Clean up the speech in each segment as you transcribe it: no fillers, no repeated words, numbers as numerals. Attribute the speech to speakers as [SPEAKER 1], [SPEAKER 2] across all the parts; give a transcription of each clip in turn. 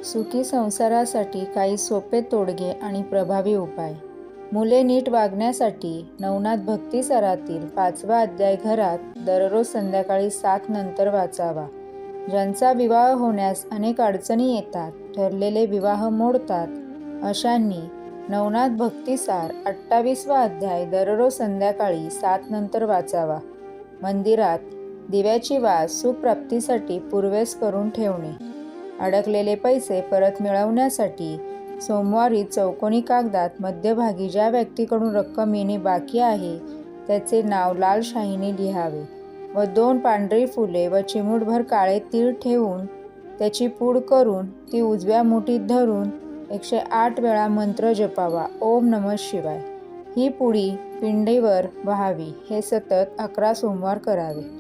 [SPEAKER 1] सुखी संसारासाठी काही सोपे तोडगे आणि प्रभावी उपाय. मुले नीट वागण्यासाठी नवनाथ भक्तिसारातील 5वा अध्याय घरात दररोज संध्याकाळी 7 नंतर वाचावा. ज्यांचा विवाह होण्यास अनेक अडचणी येतात, ठरलेले विवाह मोडतात, अशांनी नवनाथ भक्तिसार 28वा अध्याय दररोज संध्याकाळी 7 नंतर वाचावा. मंदिरात दिव्याची वास सुखप्राप्तीसाठी पूर्वेस करून ठेवणे. अडकलेले पैसे परत मिळवण्यासाठी सोमवारी चौकोनी कागदात मध्यभागी ज्या व्यक्तीकडून रक्कम येणे बाकी आहे त्याचे नाव लाल शाईने लिहावे व 2 पांढरी फुले व चिमूटभर काळे तीळ ठेवून त्याची पूड करून ती उजव्या मुठीत धरून 108 वेळा मंत्र जपावा. ओम नमः शिवाय. ही पुडी पिंडीवर वहावी. हे सतत 11 सोमवार करावे.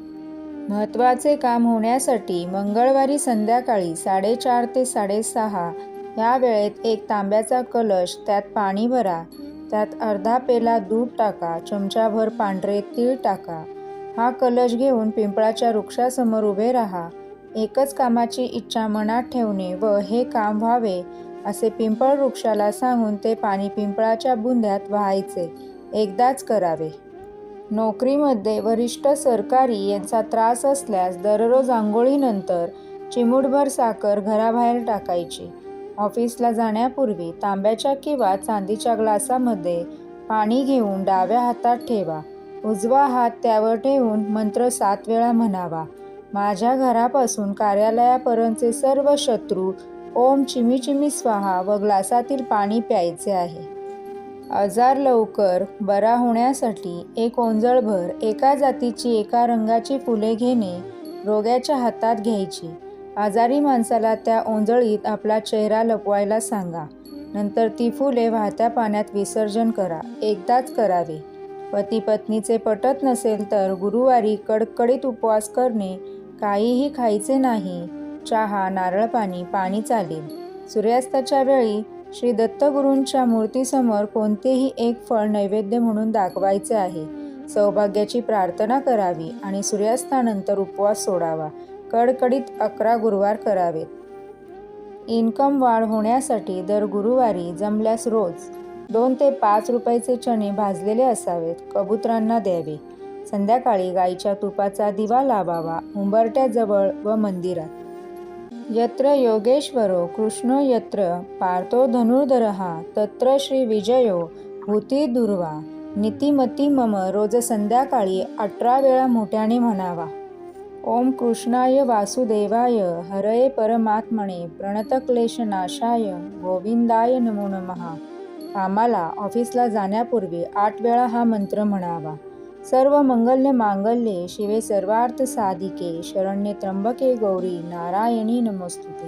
[SPEAKER 1] महत्त्वाचे काम होण्यासाठी मंगळवारी संध्याकाळी 4:30 ते 6:30 या वेळेत एक तांब्याचा कलश, त्यात पाणी भरा, त्यात अर्धा पेला दूध टाका, चमचाभर पांढरे तीळ टाका. हा कलश घेऊन पिंपळाच्या वृक्षासमोर उभे राहा. एकच कामाची इच्छा मनात ठेवणे व हे काम व्हावे असे पिंपळ वृक्षाला सांगून ते पाणी पिंपळाच्या बुंध्यात वहायचे. एकदाच करावे. नोकरीमध्ये वरिष्ठ सरकारी यांचा त्रास असल्यास दररोज आंघोळीनंतर चिमूटभर साखर घराबाहेर टाकायची. ऑफिसला जाण्यापूर्वी तांब्याच्या किंवा चांदीच्या ग्लासामध्ये पाणी घेऊन डाव्या हातात ठेवा. उजवा हात त्यावर ठेवून मंत्र 7 वेळा म्हणावा. माझ्या घरापासून कार्यालयापर्यंतचे सर्व शत्रू ओम चिमी चिमी स्वाहा व ग्लासातील पाणी प्यायचे आहे. आजार लवकर बरा होण्यासाठी एक ओंजळभर एका जातीची एका रंगाची फुले घेणे रोग्याच्या हातात घ्यायची. आजारी माणसाला त्या ओंजळीत आपला चेहरा लपवायला सांगा. नंतर ती फुले वाहत्या पाण्यात विसर्जन करा. एकदाच करावे. पती पत्नीचे पटत नसेल तर गुरुवारी कडकडीत उपवास करणे. काहीही खायचे नाही. चहा, नारळ पाणी चालेल. सूर्यास्ताच्या वेळी श्री दत्तगुरूंच्या मूर्तीसमोर कोणतेही एक फळ नैवेद्य म्हणून दाखवायचे आहे. सौभाग्याची प्रार्थना करावी आणि सूर्यास्तानंतर उपवास सोडावा. कडकडीत 11 गुरुवार करावेत. इन्कम वाढ होण्यासाठी दर गुरुवारी जमल्यास रोज 2 ते 5 रुपयाचे चणे भाजलेले असावेत. कबुतरांना द्यावे. संध्याकाळी गाईच्या तुपाचा दिवा लावावा. उंबरट्याजवळ व मंदिरात. यत्र योगेश्वरो कृष्णो यत्र पार्थो धनुर्धरः तत्र श्री विजयो भूती दुर्वा. नीतिमती मम रोज संध्याकाळी 18 वेळा मोठ्याने म्हणावा. ओम कृष्णाय वासुदेवाय हरये परमात्मने प्रणतक्लेशनाशाय गोविंदाय नमो नमः. कामाला ऑफिसला जाण्यापूर्वी 8 वेळा हा मंत्र म्हणावा. सर्व मंगल्य मांगल्ये शिवे सर्वार्थ साधिके शरण्ये त्र्यंबके गौरी नारायणी नमोस्तुते.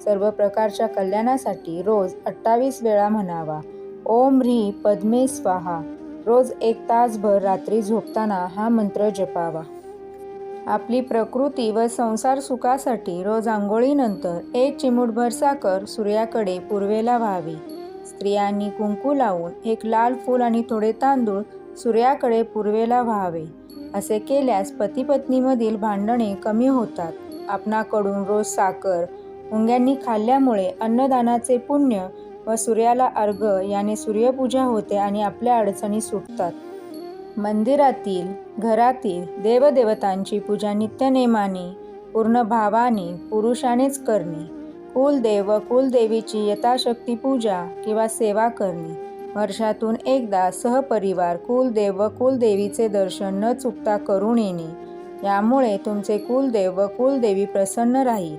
[SPEAKER 1] सर्व प्रकारच्या कल्याणासाठी रोज 28 वेळा म्हणावा. ओम ह्री पद्मे स्वाहा. रोज 1 तासभर रात्री झोपताना हा मंत्र जपावा. आपली प्रकृती व संसार सुखासाठी रोज आंघोळीनंतर 1 चिमूटभर साखर सूर्याकडे पूर्वेला व्हावी. स्त्रियांनी कुंकू लावून 1 लाल फूल आणि थोडे तांदूळ सूर्याकडे पूर्वेला व्हावे. असे केल्यास पती-पत्नीमधील भांडणे कमी होतात. आपणाकडून रोज साखर मुंग्यांनी खाल्ल्यामुळे अन्नदानाचे पुण्य व सूर्याला अर्घ्य याने सूर्यपूजा होते आणि आपल्या अडचणी सुटतात. मंदिरातील, घरातील देवदेवतांची पूजा नित्यनेमाने पूर्ण भावाने पुरुषानेच करणे. कुलदेव व कुलदेवीची यथाशक्ती पूजा किंवा सेवा करणे. वर्षातून एकदा सहपरिवार कुलदेव व कुलदेवीचे दर्शन न चुकता करून येणे. यामुळे तुमचे कुलदेव व कुलदेवी प्रसन्न राहील,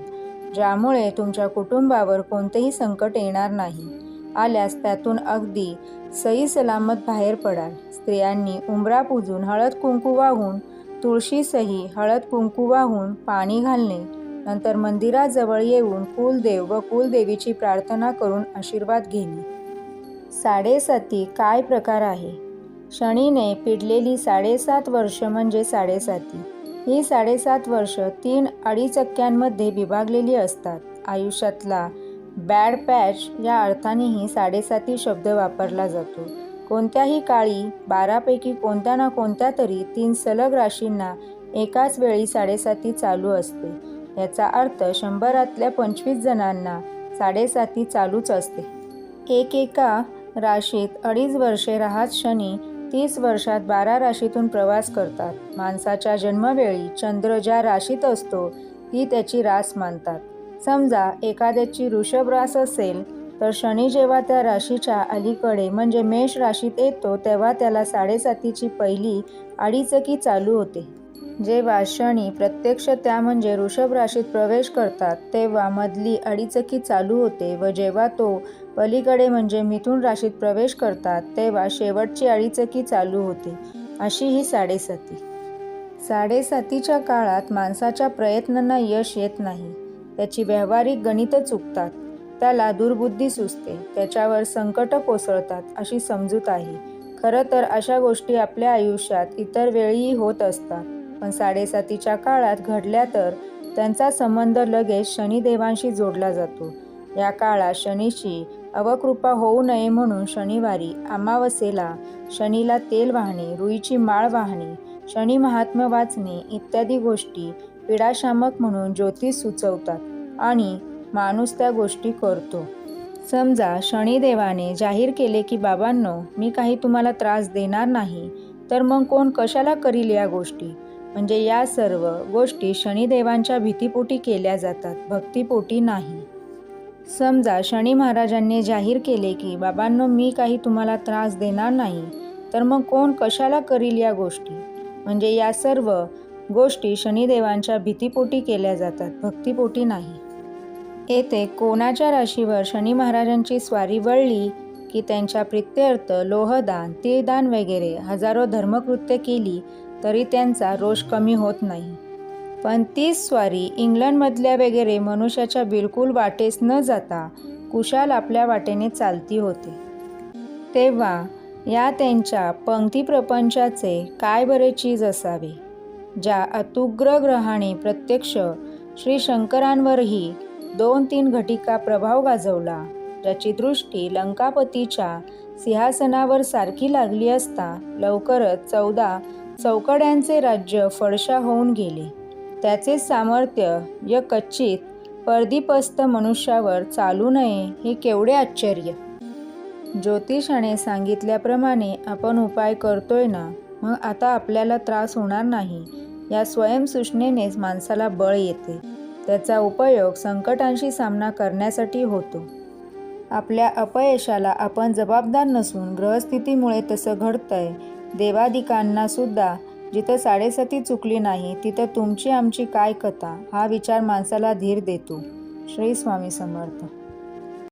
[SPEAKER 1] ज्यामुळे तुमच्या कुटुंबावर कोणतेही संकट येणार नाही. आल्यास त्यातून अगदी सही सलामत बाहेर पडाल. स्त्रियांनी उंबरा पूजून हळद कुंकू वाहून, तुळशी सही हळद कुंकू वाहून पाणी घालणे. नंतर मंदिराजवळ येऊन कुलदेव व कुलदेवीची प्रार्थना करून आशीर्वाद घेणे. 7.5 काय प्रकार आहे? शनीने पिडलेली 7.5 वर्ष म्हणजे 7.5. ही 7.5 वर्ष 3 अडीचक्क्यांमध्ये विभागलेली असतात. आयुष्यातला बॅड पॅच या अर्थानेही 7.5 शब्द वापरला जातो. कोणत्याही काळी 12 पैकी कोणत्या ना कोणत्या तरी 3 सलग राशींना एकाच वेळी 7.5 चालू असते. याचा अर्थ 100रातल्या 25 जणांना साडेसाती चालूच असते. एकेका राशीत 2.5 वर्षे राहत शनी 30 वर्षात 12 राशीतून प्रवास करतात. माणसाच्या जन्मवेळी चंद्र ज्या राशीत असतो ती त्याची रास मानतात. समजा एखाद्याची वृषभ रास असेल तर शनी जेव्हा त्या राशीच्या अलीकडे म्हणजे मेष राशीत येतो तेव्हा त्याला साडेसातीची पहिली आडीचकी चालू होते. जेव्हा शनी प्रत्यक्ष त्या म्हणजे वृषभ राशीत प्रवेश करतात तेव्हा मधली आडीचकी चालू होते व जेव्हा तो पलीकडे म्हणजे मिथुन राशीत प्रवेश करतात तेव्हा शेवटची आडीचकी चालू होते. अशी ही साडेसाती. साडेसातीच्या काळात माणसाच्या प्रयत्नांना यश येत नाही. त्याची व्यावहारिक गणितं चुकतात. त्याला दुर्बुद्धी सुचते. त्याच्यावर संकट कोसळतात अशी समजूत आहे. खरं तर अशा गोष्टी आपल्या आयुष्यात इतर वेळीही होत असतात. पण साडेसातीच्या काळात घडल्या तर त्यांचा संबंध लगेच शनिदेवांशी जोडला जातो. या काळात शनीची अवकृपा होऊ नये म्हणून शनिवारी अमावास्येला शनीला तेल वाहणे, रुईची माळ वाहणे, शनी महात्म्य वाचणे इत्यादी गोष्टी पीडाशामक म्हणून ज्योतिष सुचवतात आणि माणूस त्या गोष्टी करतो. समजा शनिदेवाने जाहीर केले की बाबांनो, मी काही तुम्हाला त्रास देणार नाही, तर मग कोण कशाला करील या गोष्टी? म्हणजे या सर्व गोष्टी शनिदेवांच्या भीतीपोटी केल्या जातात, भक्तीपोटी नाही. समजा शनी महाराजांनी जाहीर केले की बाबांनो, मी काही तुम्हाला त्रास देणार नाही, तर मग कोण कशाला करील या गोष्टी? म्हणजे या सर्व गोष्टी शनिदेवांच्या भीतीपोटी केल्या जातात, भक्तीपोटी नाही. येथे कोणाच्या राशीवर शनी महाराजांची स्वारी वळली की त्यांच्या प्रित्यर्थ लोहदान, तीळदान वगैरे हजारो धर्मकृत्य केली तरी त्यांचा रोष कमी होत नाही. पण तीच स्वारी इंग्लंडमधल्या वगैरे मनुष्याच्या बिलकुल वाटेस न जाता कुशाल आपल्या वाटेने चालती होते. तेव्हा या त्यांच्या पंक्तिप्रपंचाचे काय बरे चीज असावे? ज्या अत्युग्र ग्रहाने प्रत्यक्ष श्री शंकरांवरही 2-3 घटिका प्रभाव गाजवला, ज्याची दृष्टी लंकापतीच्या सिंहासनावर सारखी लागली असता लवकरच 14 चौकड्यांचे राज्य फडशा होऊन गेले, त्याचे सामर्थ्य या कच्चित परदीपस्थ मनुष्यावर चालू नये हे केवढे आश्चर्य! ज्योतिषाने सांगितल्याप्रमाणे आपण उपाय करतोय ना, मग आता आपल्याला त्रास होणार नाही या स्वयंसूचनेनेच माणसाला बळ येते. त्याचा उपयोग संकटांशी सामना करण्यासाठी होतो. आपल्या अपयशाला आपण जबाबदार नसून ग्रहस्थितीमुळे तसं घडतंय. देवादिकांना सुद्धा जिथं साडेसाती चुकली नाही तिथं तुमची आमची काय कथा हा विचार माणसाला धीर देतो. श्री स्वामी समर्थ.